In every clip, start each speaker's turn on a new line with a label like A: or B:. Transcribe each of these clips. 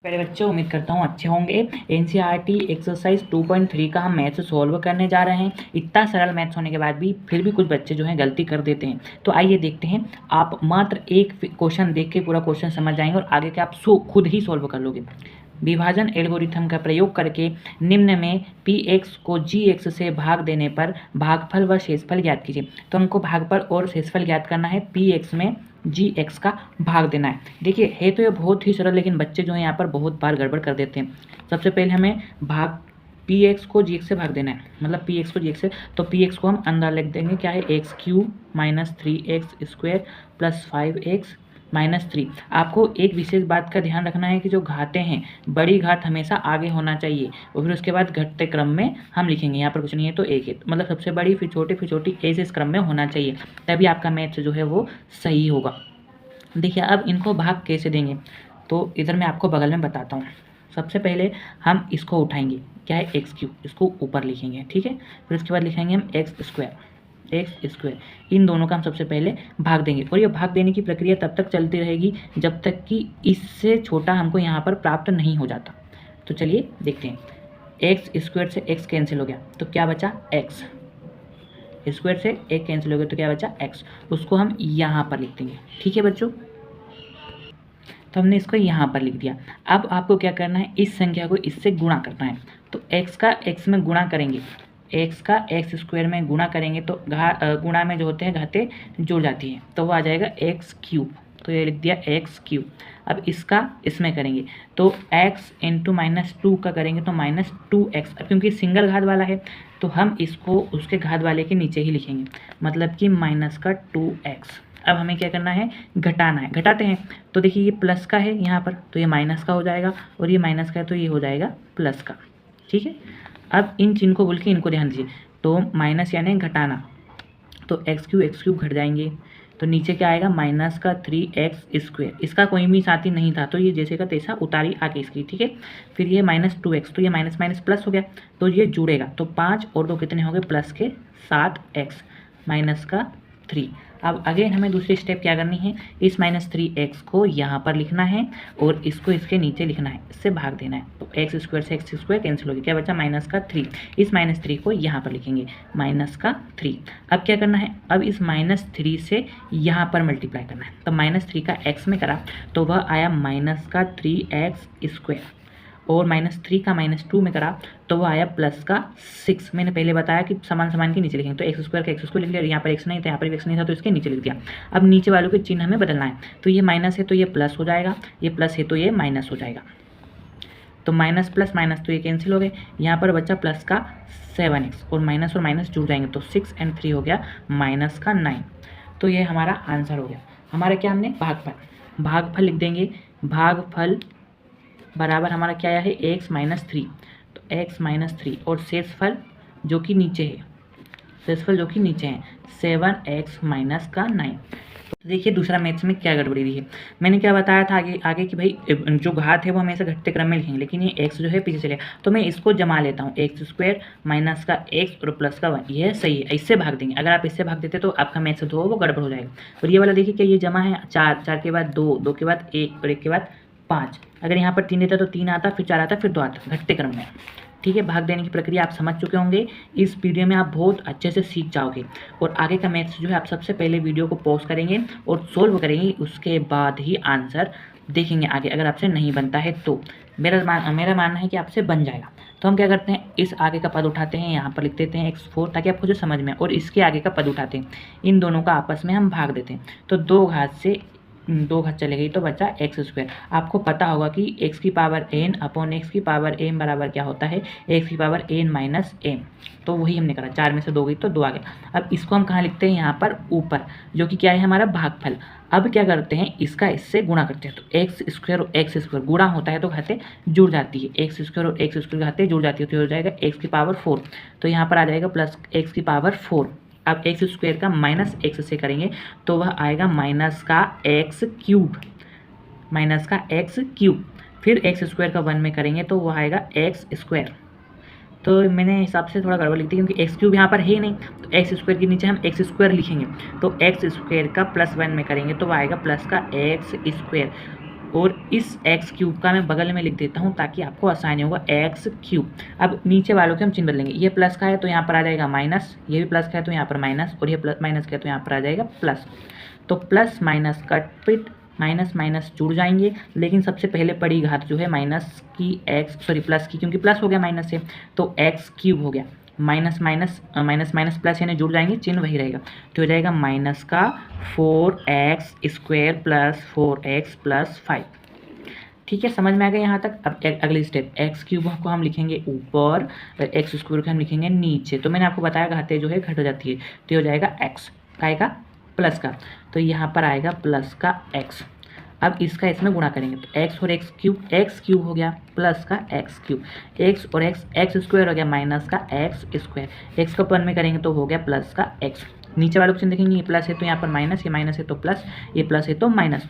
A: पहले बच्चों उम्मीद करता हूँ अच्छे होंगे। एनसीईआरटी एक्सरसाइज 2.3 का हम मैथ्स सॉल्व करने जा रहे हैं। इतना सरल मैथ्स होने के बाद भी फिर भी कुछ बच्चे जो हैं गलती कर देते हैं। तो आइए देखते हैं, आप मात्र एक क्वेश्चन देख के पूरा क्वेश्चन समझ जाएंगे और आगे के आप खुद ही सॉल्व कर लोगे। विभाजन एल्गोरिथम का प्रयोग करके निम्न में px को gx से भाग देने पर भागफल व शेषफल ज्ञात कीजिए। तो हमको भागफल और शेषफल ज्ञात करना है, px में gx का भाग देना है। देखिए है तो ये बहुत ही सरल, लेकिन बच्चे जो हैं यहाँ पर बहुत बार गड़बड़ कर देते हैं। सबसे पहले हमें भाग px को gx से भाग देना है, मतलब px को gx से, तो px को हम अंदर लिख देंगे, क्या है, x cube minus 3x square plus 5x minus 3। आपको एक विशेष बात का ध्यान रखना है कि जो घातें हैं, बड़ी घात हमेशा आगे होना चाहिए और फिर उसके बाद घटते क्रम में हम लिखेंगे। यहाँ पर कुछ नहीं है तो एक है, मतलब सबसे बड़ी फिर छोटी ऐसे इस क्रम में होना चाहिए, तभी आपका मैथ्स जो है वो सही होगा। देखिए अब इनको भाग कैसे देंगे, तो इधर मैं आपको बगल में बताता हूँ। सबसे पहले हम इसको उठाएंगे, क्या है, एक्स क्यूब, इसको ऊपर लिखेंगे, ठीक है। फिर उसके बाद लिखेंगे हम एक्स स्क्वायर। इन दोनों का हम सबसे पहले भाग देंगे और ये भाग देने की प्रक्रिया तब तक चलती रहेगी जब तक कि इससे छोटा हमको यहाँ पर प्राप्त नहीं हो जाता। तो चलिए देखते हैं, एक्स स्क्वायर से एक्स कैंसिल हो गया तो क्या बचा, एक्स स्क्वायर से एक कैंसिल हो गया तो क्या बचा, एक्स। उसको हम यहाँ पर लिख देंगे, ठीक है बच्चों। तो हमने इसको यहाँ पर लिख दिया। अब आपको क्या करना है, इस संख्या को इससे गुणा करना है। तो x का x में गुणा करेंगे, x का x स्क्वायर में गुणा करेंगे तो गुणा में जो होते हैं घातें जुड़ जाती हैं, तो वो आ जाएगा एक्स क्यूब। तो ये लिख दिया एक्स क्यूब। अब इसका इसमें करेंगे तो x इंटू -2 का करेंगे तो -2x। अब क्योंकि सिंगल घात वाला है तो हम इसको उसके घात वाले के नीचे ही लिखेंगे, मतलब कि -2x। अब हमें क्या करना है, घटाना है, घटाते हैं। तो देखिए ये प्लस का है यहाँ पर, तो ये माइनस का हो जाएगा, और ये माइनस का है तो ये हो जाएगा प्लस का, ठीक है। अब इन चिन्ह को बोल के इनको ध्यान दीजिए, तो माइनस यानी घटाना, तो एक्स क्यूब घट जाएंगे, तो नीचे क्या आएगा, -3x स्क्वायर। इसका कोई भी साथी नहीं था तो ये जैसे का तैसा उतारी आके इसकी, ठीक है। फिर ये -2x, तो ये माइनस माइनस प्लस हो गया तो ये जुड़ेगा, तो 5 और 2 कितने हो गए, प्लस के 7x माइनस का 3। अब अगेन हमें दूसरी स्टेप क्या करनी है, इस -3x को यहाँ पर लिखना है और इसको इसके नीचे लिखना है, इससे भाग देना है। तो एक्स स्क्वायर से एक्स स्क्वायर कैंसिल हो गया, क्या बचा, -3। इस -3 को यहाँ पर लिखेंगे, -3। अब क्या करना है, अब इस -3 से यहाँ पर मल्टीप्लाई करना है। तो -3 का x में करा तो वह आया -3x स्क्वायर, और -3 का -2 में करा तो वो आया +6। मैंने पहले बताया कि समान समान के नीचे लिखेंगे, तो एक्स स्क्वायर का एक्स स्क्वायर लिख लिया, यहाँ पर एक्स नहीं था, यहाँ पर एक्स नहीं था तो इसके नीचे लिख दिया। अब नीचे वालों के चिन्ह हमें बदलना है, तो ये माइनस है तो ये प्लस हो जाएगा, ये प्लस है तो ये माइनस हो जाएगा। तो माइनस प्लस माइनस तो ये कैंसिल हो गए, यहाँ पर बच्चा प्लस का 7x और माइनस जुड़ जाएंगे, तो 6 और 3 हो गया -9। तो ये हमारा आंसर हो गया। हमारा क्या, हमने भागफल लिख देंगे, भागफल बराबर हमारा क्या आया है, x -3, तो x -3 और शेषफल जो कि नीचे है, 7x -9। तो देखिए दूसरा मैथ्स में क्या गड़बड़ी दी है। मैंने क्या बताया था आगे कि भाई जो घात है वो हमेशा घटते क्रम में लिखेंगे, लेकिन ये x जो है पीछे चले, तो मैं इसको जमा लेता हूँ, एक्स स्क्वायर माइनस का x और प्लस का 1, यह सही है, इससे भाग देंगे। अगर आप इससे भाग देते तो आपका मैथ्स जो हो वो गड़बड़ हो जाएगा। और ये वाला देखिए क्या, ये जमा है, 4 के बाद 2, 2 के बाद 1 और 1 के बाद 5। अगर यहाँ पर 3 देता तो 3 आता, फिर 4 आता, फिर 2 आता, घटते क्रम में, ठीक है। भाग देने की प्रक्रिया आप समझ चुके होंगे, इस वीडियो में आप बहुत अच्छे से सीख जाओगे। और आगे का मैथ्स जो है आप सबसे पहले वीडियो को पॉज करेंगे और सोल्व करेंगे, उसके बाद ही आंसर देखेंगे आगे। अगर आपसे नहीं बनता है तो मेरा मानना है कि आपसे बन जाएगा। तो हम क्या करते हैं, इस आगे का पद उठाते हैं, यहाँ पर लिख देते हैं x4, ताकि आपको जो समझ में, और इसके आगे का पद उठाते हैं, इन दोनों का आपस में हम भाग देते हैं। तो 2 घात से 2 घात चले गई तो बचा एक्स स्क्वायर। आपको पता होगा कि x की पावर n अपॉन x की पावर m बराबर क्या होता है, x की पावर n माइनस m। तो वही हमने करा, 4 में से 2 गई तो 2 आ गया। अब इसको हम कहाँ लिखते हैं, यहाँ पर ऊपर, जो कि क्या है, हमारा भागफल। अब क्या करते हैं, इसका इससे गुणा करते हैं, तो एक्स स्क्वायर और एक्स स्क्वायर गुणा होता है तो घातें जुड़ जाती है, एक्स स्क्वायर और एक्स स्क्वायर घातें जुड़ जाती है, तो हो जाएगा x की पावर 4। तो यहाँ पर आ जाएगा प्लस x की पावर 4। अब एक्स स्क्वायर का -x से करेंगे तो वह आएगा माइनस का x क्यूब। फिर एक्स स्क्वायर का 1 में करेंगे तो वह आएगा एक्स स्क्वायर। तो मैंने हिसाब से थोड़ा गड़बड़ लिख दी, क्योंकि एक्स क्यूब यहाँ पर है ही नहीं, तो एक्स स्क्वायर के नीचे हम एक्स स्क्वायर लिखेंगे, तो एक्स स्क्वायर का +1 में करेंगे तो वह आएगा प्लस का एक्स स्क्वायर। और इस एक्स क्यूब का मैं बगल में लिख देता हूँ ताकि आपको आसानी होगा, एक्स क्यूब। अब नीचे वालों के हम चिन्ह बदलेंगे, ये प्लस का है तो यहाँ पर आ जाएगा माइनस, ये भी प्लस का है तो यहाँ पर माइनस, और ये प्लस माइनस का है तो यहाँ पर आ जाएगा प्लस। तो प्लस माइनस कट पिट, माइनस माइनस जुड़ जाएंगे, लेकिन सबसे पहले बड़ी घात जो है माइनस की एक्स, सॉरी प्लस की, क्योंकि प्लस हो गया माइनस से तो एक्स क्यूब हो गया, minus minus minus minus plus यानी जुड़ जाएंगे, चिन्ह वही रहेगा, तो हो जाएगा माइनस का 4x square plus 4x plus 5। ठीक है, समझ में आ गया यहाँ तक। अब अगली स्टेप, एक्स क्यूब को हम लिखेंगे ऊपर, एक्स स्क्वायर को हम लिखेंगे नीचे। तो मैंने आपको बताया घातें जो है घट हो जाती है, तो हो जाएगा एक्स का आएगा प्लस का, तो यहाँ पर आएगा प्लस का एक्स। अब इसका इसमें गुणा करेंगे तो एक्स और एक्स क्यूब हो गया प्लस का एक्स क्यूब, एक्स और एक्स स्क्वायर हो गया माइनस का एक्स स्क्वायर, एक्स का अपन में करेंगे तो हो गया प्लस का एक्स। नीचे वालों को चिन्ह देखेंगे, ये प्लस है तो यहाँ पर माइनस, ये माइनस है तो प्लस, ये प्लस है तो माइनस,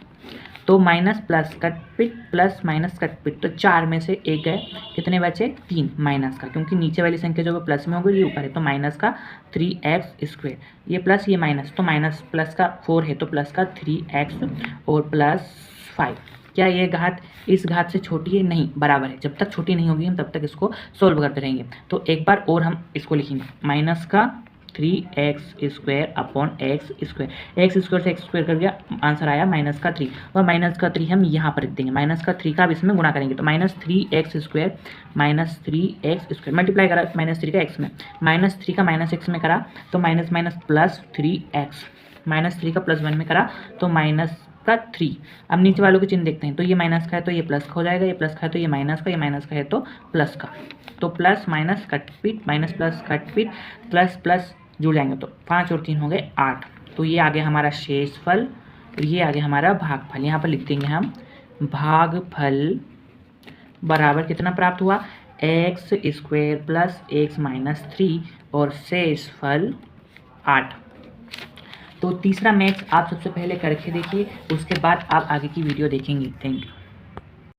A: तो माइनस प्लस कट पिट प्लस माइनस कट पिट, तो 4 में से 1 गए, कितने बचे 3 माइनस का, क्योंकि नीचे वाली संख्या जो प्लस में होगी ये ऊपर है, तो माइनस का 3x स्क्वायर, ये प्लस ये माइनस, तो माइनस प्लस का 4 है तो प्लस का 3x और प्लस 5। क्या ये घात इस घात से छोटी है? नहीं, बराबर है। जब तक छोटी नहीं होगी हम तब तक इसको सोल्व करते रहेंगे। तो एक बार और हम इसको लिखेंगे, माइनस का 3x square upon x square, x square से एक्स स्क्वायर कर दिया, आंसर आया माइनस का 3, और माइनस का 3 हम यहाँ पर लिख देंगे, माइनस का 3 का अब इसमें गुणा करेंगे तो minus 3x square minus 3x square, multiply करा माइनस 3 का x में, माइनस 3 का माइनस x में करा तो minus minus plus 3x, minus 3 का प्लस 1 में करा तो माइनस का 3। अब नीचे वालों के चिन्ह देखते हैं, तो ये माइनस का है तो ये प्लस का हो जाएगा, ये प्लस का है तो ये माइनस का, ये माइनस का है तो प्लस का, तो प्लस माइनस कट पिट माइनस प्लस कट पिट प्लस प्लस जुड़ जाएंगे, तो 5 और 3 हो गए 8। तो ये आ गया हमारा शेषफल और ये आ गया हमारा भागफल। यहाँ पर लिख देंगे हम भागफल बराबर कितना प्राप्त हुआ, x square plus x minus 3 और शेषफल 8। तो तीसरा मैथ्स आप सबसे पहले करके देखिए, उसके बाद आप आगे की वीडियो देखेंगे। Thank you.